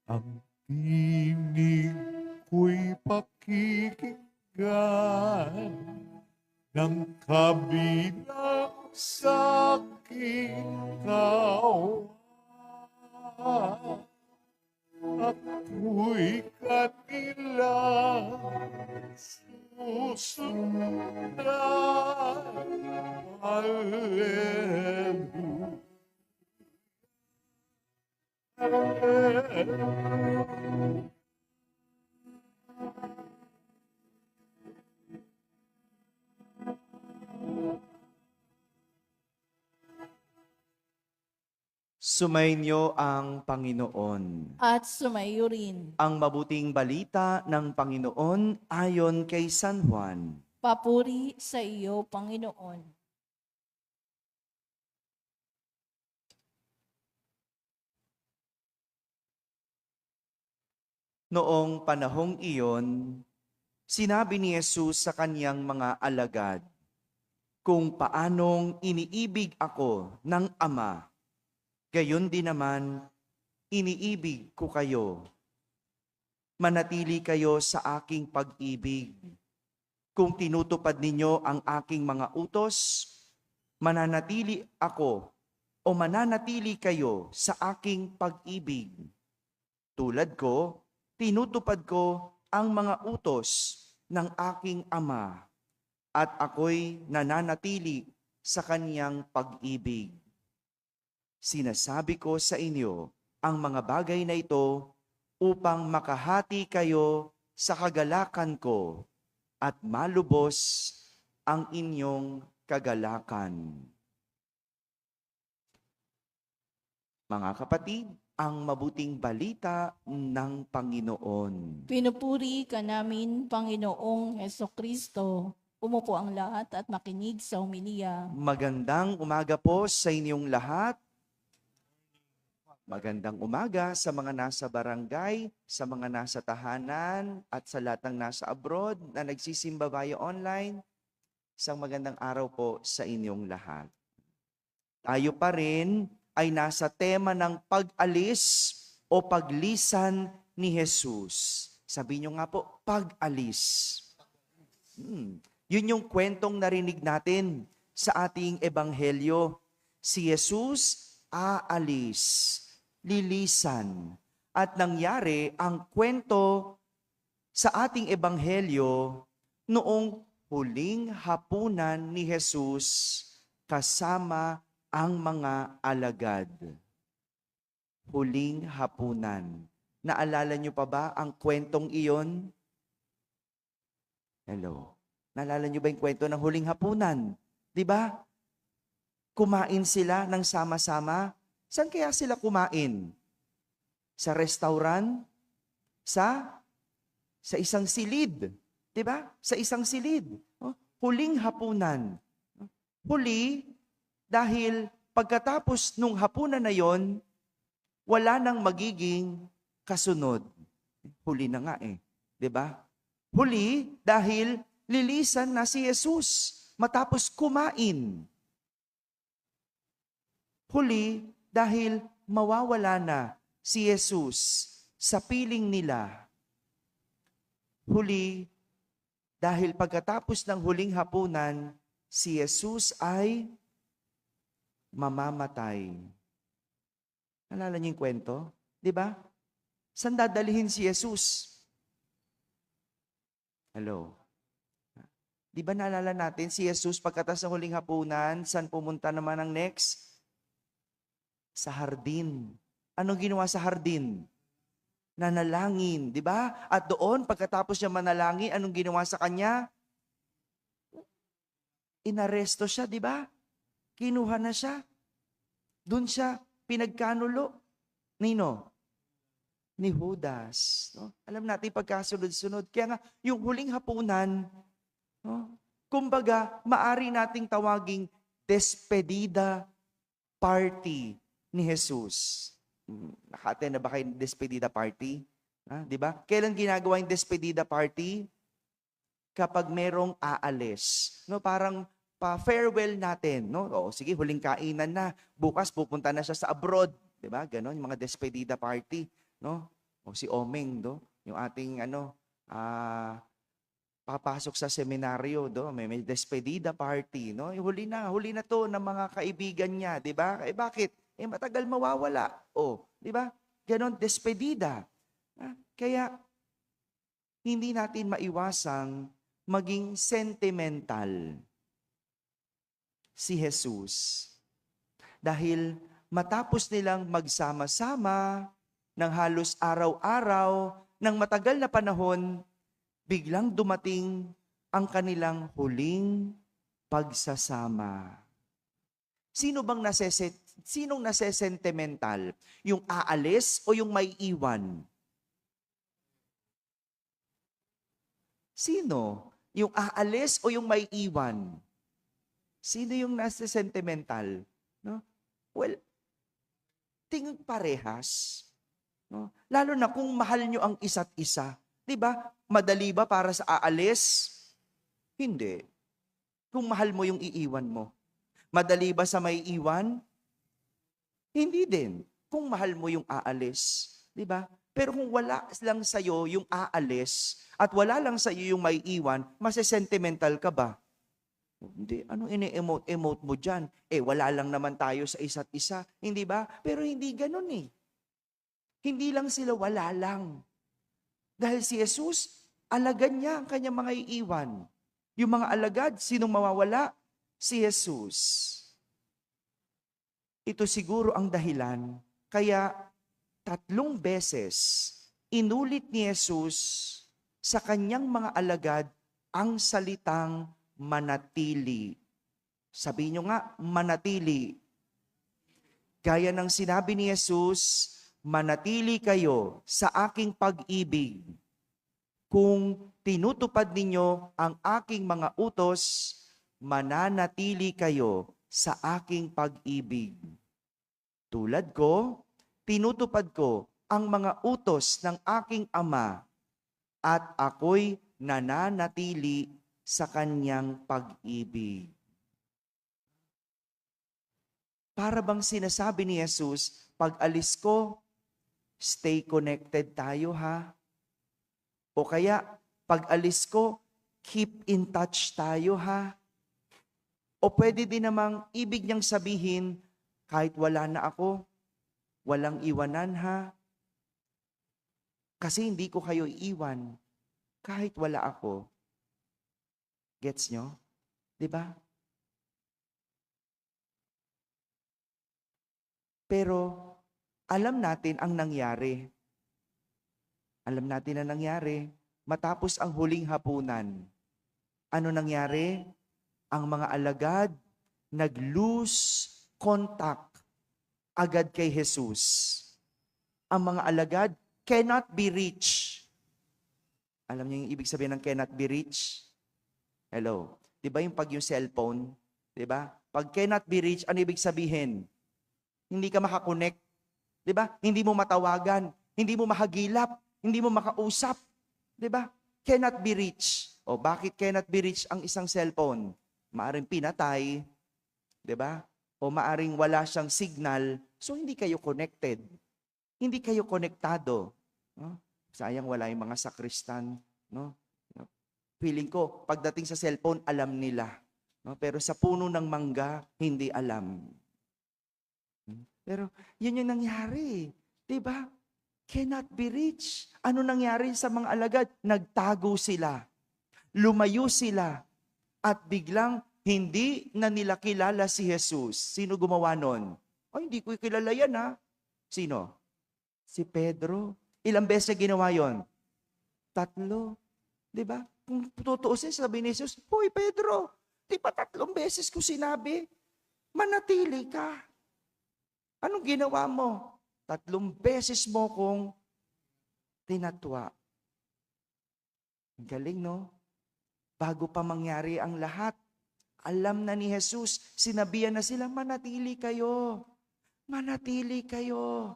Ang tinig ko'y pakikinggan ng kabilang sa'king kawan. Ako'y kanilang susundan. Hallelujah. Hallelujah. Sumainyo ang Panginoon. At sumayo rin. Ang mabuting balita ng Panginoon ayon kay San Juan. Papuri sa iyo, Panginoon. Noong panahong iyon, sinabi ni Jesus sa kaniyang mga alagad, kung paanong iniibig ako ng Ama, gayon din naman iniibig ko kayo. Manatili kayo sa aking pag-ibig. Kung tinutupad ninyo ang aking mga utos, mananatili ako o mananatili kayo sa aking pag-ibig. Tulad ko, tinutupad ko ang mga utos ng aking Ama at ako'y nananatili sa kaniyang pag-ibig. Sinasabi ko sa inyo ang mga bagay na ito upang makahati kayo sa kagalakan ko at malubos ang inyong kagalakan. Mga kapatid, ang mabuting balita ng Panginoon. Pinupuri ka namin, Panginoong Hesukristo. Umupo ang lahat at makinig sa homilya. Magandang umaga po sa inyong lahat. Magandang umaga sa mga nasa barangay, sa mga nasa tahanan, at sa lahat ng nasa abroad na nagsisimba via online. Isang magandang araw po sa inyong lahat. Tayo pa rin ay nasa tema ng pag-alis o paglisan ni Jesus. Sabi nyo nga po, pag-alis. Yun yung kwentong narinig natin sa ating ebanghelyo. Si Jesus aalis, lilisan. At nangyari ang kwento sa ating ebanghelyo noong huling hapunan ni Jesus kasama ang mga alagad. Huling hapunan. Naalala niyo pa ba ang kwentong iyon? Hello. Naalala niyo ba yung kwento ng huling hapunan? Di ba? Kumain sila ng sama-sama. Saan kaya sila kumain? Sa restaurant? Sa isang silid. Di ba? Sa isang silid. Huling hapunan. Huli, dahil pagkatapos nung hapunan na yon, wala nang magiging kasunod. Huli na nga eh. Di ba? Huli, dahil lilisan na si Jesus matapos kumain. Huli, dahil mawawala na si Jesus sa piling nila. Huli, dahil pagkatapos ng huling hapunan, si Jesus ay mamamatay. Nalala niyo yung kwento? Di ba? Saan dadalhin si Jesus? Hello? Di ba naalala natin si Jesus pagkatapos ng huling hapunan, saan pumunta naman ang next? Sa hardin. Anong ginawa sa hardin? Nanalangin, di ba? At doon, pagkatapos niya manalangin, anong ginawa sa kanya? Inaresto siya, di ba? Kinuha na siya. Doon siya pinagkanulo. Nino? Ni Judas. No? Alam natin pagkasunod-sunod. Kaya nga, yung huling hapunan, no? Kumbaga, maari nating tawaging despedida party ni Jesus. Naka-attend na ba kayo ng despedida party? Di ba? Kailan ginagawa yung despedida party? Kapag merong aalis. No, parang pa-farewell natin. No? O, sige, huling kainan na. Bukas pupunta na siya sa abroad. Di ba? Ganon, yung mga despedida party. No? O si Omeng, yung ating papasok sa seminaryo, may despedida party, no? Huli na to ng mga kaibigan niya, di ba? Bakit? Matagal mawawala. Di ba? Ganon, despedida. Kaya, hindi natin maiwasang maging sentimental si Jesus. Dahil matapos nilang magsama-sama ng halos araw-araw, ng matagal na panahon, biglang dumating ang kanilang huling pagsasama. Sinong nasesentimental? Yung aalis o yung may iwan? Sino? Yung aalis o yung may iwan? Sino yung nasesentimental? No? Well, tingin parehas. No? Lalo na kung mahal nyo ang isa't isa. Diba? Madali ba para sa aalis? Hindi. Kung mahal mo yung iiwan mo. Madali ba sa may iwan? Hindi din. Kung mahal mo yung aalis. Diba? Pero kung wala lang sa'yo yung aalis at wala lang sa'yo yung may iwan, masesentimental ka ba? Hindi. Anong ini-emote mo dyan? Wala lang naman tayo sa isa't isa. Hindi ba? Pero hindi ganun eh. Hindi lang sila wala lang. Dahil si Jesus, alagad niya ang kanyang mga iiwan. Yung mga alagad, sinong mawawala? Si Jesus. Ito siguro ang dahilan. Kaya 3 beses, inulit ni Jesus sa kanyang mga alagad ang salitang manatili. Sabi nyo nga, manatili. Gaya ng sinabi ni Jesus, manatili kayo sa aking pag-ibig. Kung tinutupad ninyo ang aking mga utos, mananatili kayo sa aking pag-ibig. Tulad ko, tinutupad ko ang mga utos ng aking Ama at ako'y nananatili sa kanyang pag-ibig. Para bang sinasabi ni Jesus, pag alis ko, stay connected tayo ha? O kaya, pag alis ko, keep in touch tayo ha? O pwede din namang ibig niyang sabihin, kahit wala na ako, walang iwanan ha? Kasi hindi ko kayo iiwan kahit wala ako. Gets nyo? Diba? Pero alam natin ang nangyari. Alam natin ang nangyari. Matapos ang huling hapunan, ano nangyari? Ang mga alagad nag-lose contact agad kay Jesus. Ang mga alagad cannot be reached. Alam niyo yung ibig sabihin ng cannot be reached? Hello. Diba yung pag yung cellphone? Diba? Pag cannot be reached, ano ibig sabihin? Hindi ka makakonect. Diba? Hindi mo matawagan. Hindi mo mahagilap. Hindi mo makausap. Diba? Cannot be reached. O bakit cannot be reached ang isang cellphone? Maaring pinatay. Diba? O maaring wala siyang signal. So hindi kayo connected. Hindi kayo konektado. No? Sayang wala yung mga sakristan. No? Feeling ko, pagdating sa cellphone, alam nila. No? Pero sa puno ng mangga, hindi alam. Pero yun yung nangyari. Diba? Cannot be reached. Ano nangyari sa mga alagad? Nagtago sila. Lumayo sila. At biglang hindi na nila kilala si Jesus. Sino gumawa nun? Ay, hindi ko kilala yan ha. Sino? Si Pedro. Ilang beses ginawa yon? 3. Diba? Kung tutuusin, sabi ni Jesus, Hoy Pedro, di ba 3 beses ko sinabi? Manatili ka. Anong ginawa mo? 3 beses mo kong tinatwa. Galing, no? Bago pa mangyari ang lahat, alam na ni Jesus, sinabihan na sila, manatili kayo. Manatili kayo.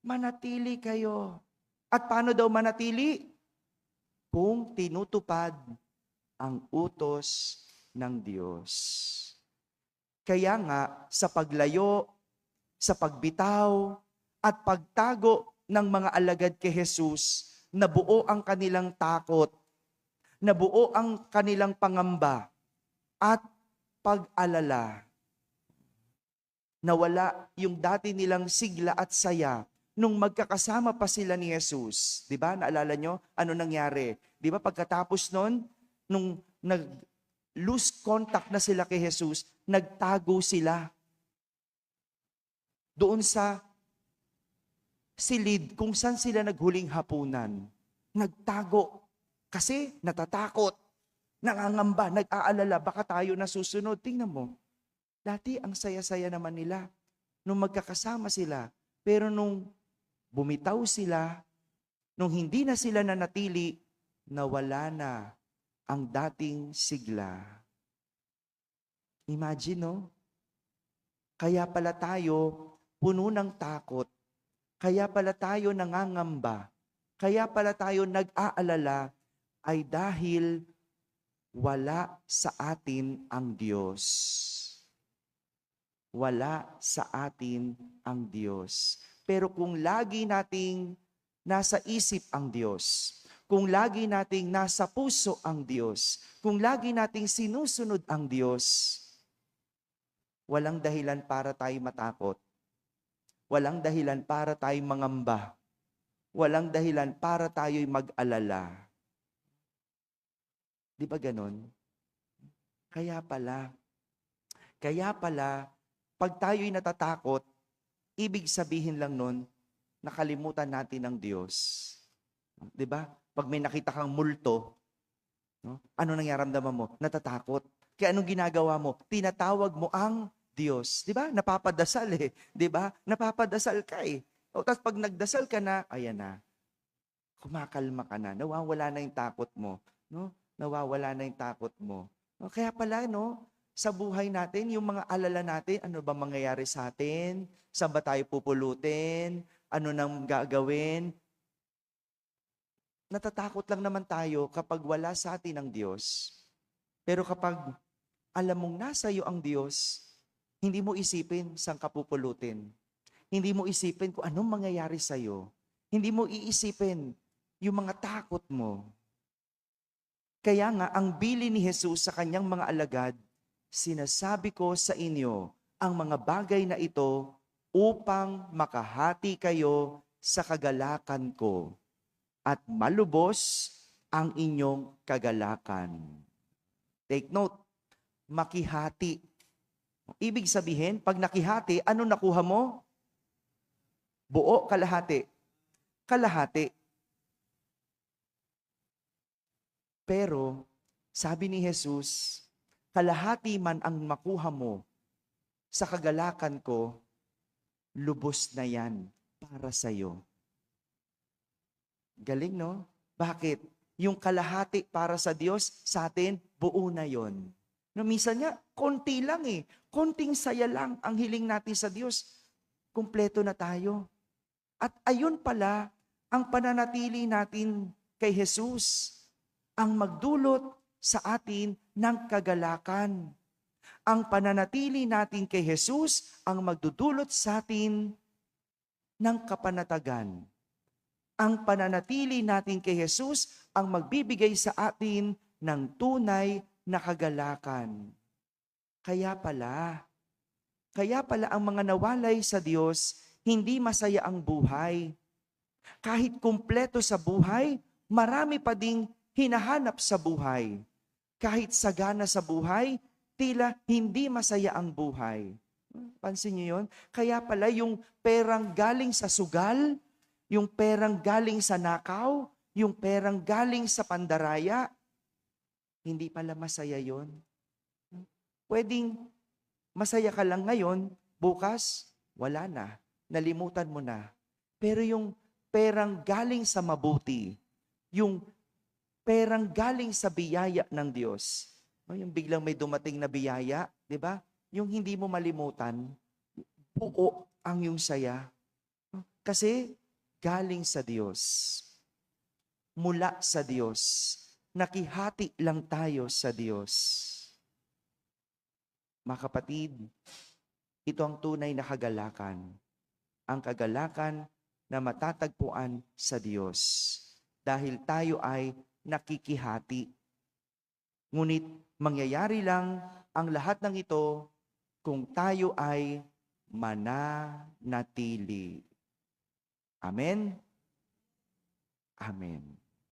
Manatili kayo. At paano daw manatili? Kung tinutupad ang utos ng Diyos. Kaya nga, sa paglayo, sa pagbitaw, at pagtago ng mga alagad kay Jesus, nabuo ang kanilang takot, nabuo ang kanilang pangamba at pag-alala. Nawala yung dati nilang sigla at saya nung magkakasama pa sila ni Jesus. Di ba? Naalala nyo? Ano nangyari? Di ba pagkatapos nun, nung nag-lose contact na sila kay Jesus, nagtago sila doon sa silid kung saan sila naghuling hapunan. Nagtago kasi natatakot, nangangamba, nag-aalala, baka tayo nasusunod. Tingnan mo, dati ang saya-saya naman nila nung magkakasama sila. Pero nung bumitaw sila, nung hindi na sila nanatili, nawala na ang dating sigla. Imagine, no? Kaya pala tayo puno ng takot. Kaya pala tayo nangangamba. Kaya pala tayo nag-aalala ay dahil wala sa atin ang Diyos. Wala sa atin ang Diyos. Pero kung lagi nating nasa isip ang Diyos, kung lagi nating nasa puso ang Diyos, kung lagi nating sinusunod ang Diyos, walang dahilan para tayo matakot. Walang dahilan para tayo mangamba. Walang dahilan para tayo'y mag-alala. Di ba ganon? Kaya pala, pag tayo'y natatakot, ibig sabihin lang nun, nakalimutan natin ang Diyos. Di ba? Pag may nakita kang multo, no? Ano nangyaramdaman mo? Natatakot. Kaya anong ginagawa mo? Tinatawag mo ang Diyos. Di ba? Napapadasal eh. Di ba? Napapadasal ka eh. O tapos pag nagdasal ka na, ayan na. Kumakalma ka na. Nawawala na yung takot mo. No? Nawawala na yung takot mo. O, kaya pala, no? Sa buhay natin, yung mga alala natin, ano ba mangyayari sa atin? Saan ba tayo pupulutin? Ano nang gagawin? Natatakot lang naman tayo kapag wala sa atin ang Diyos. Pero kapag alam mong nasa iyo ang Diyos, hindi mo isipin saan ka pupulutin. Hindi mo isipin kung anong mangyayari sa iyo. Hindi mo iisipin yung mga takot mo. Kaya nga, ang bili ni Jesus sa kanyang mga alagad, sinasabi ko sa inyo ang mga bagay na ito upang makahati kayo sa kagalakan ko at malubos ang inyong kagalakan. Take note, makihati. Ibig sabihin, pag nakihati, ano nakuha mo? Buo, kalahati. Kalahati. Pero, sabi ni Jesus, kalahati man ang makuha mo sa kagalakan ko, lubos na yan para sa'yo. Galing, no? Bakit? Yung kalahati para sa Diyos, sa atin, buo na yon. No, minsan nga, konti lang eh. Konting saya lang ang hiling natin sa Diyos. Kumpleto na tayo. At ayun pala, ang pananatili natin kay Jesus, ang magdulot sa atin ng kagalakan. Ang pananatili natin kay Jesus ang magdudulot sa atin ng kapanatagan. Ang pananatili natin kay Jesus ang magbibigay sa atin ng tunay na kagalakan. Kaya pala ang mga nawalay sa Diyos, hindi masaya ang buhay. Kahit kumpleto sa buhay, marami pa ding hinahanap sa buhay. Kahit sagana sa buhay, tila hindi masaya ang buhay. Pansin niyo yun? Kaya pala yung perang galing sa sugal, yung perang galing sa nakaw, yung perang galing sa pandaraya, hindi pala masaya yon. Pwedeng masaya ka lang ngayon, bukas, wala na. Nalimutan mo na. Pero yung perang galing sa mabuti, yung perang galing sa biyaya ng Diyos. Yung biglang may dumating na biyaya, di ba? Yung hindi mo malimutan, buo ang yung saya. Kasi galing sa Diyos. Mula sa Diyos. Nakihati lang tayo sa Diyos. Mga kapatid, ito ang tunay na kagalakan. Ang kagalakan na matatagpuan sa Diyos dahil tayo ay nakikihati. Ngunit mangyayari lang ang lahat ng ito kung tayo ay mananatili. Amen? Amen.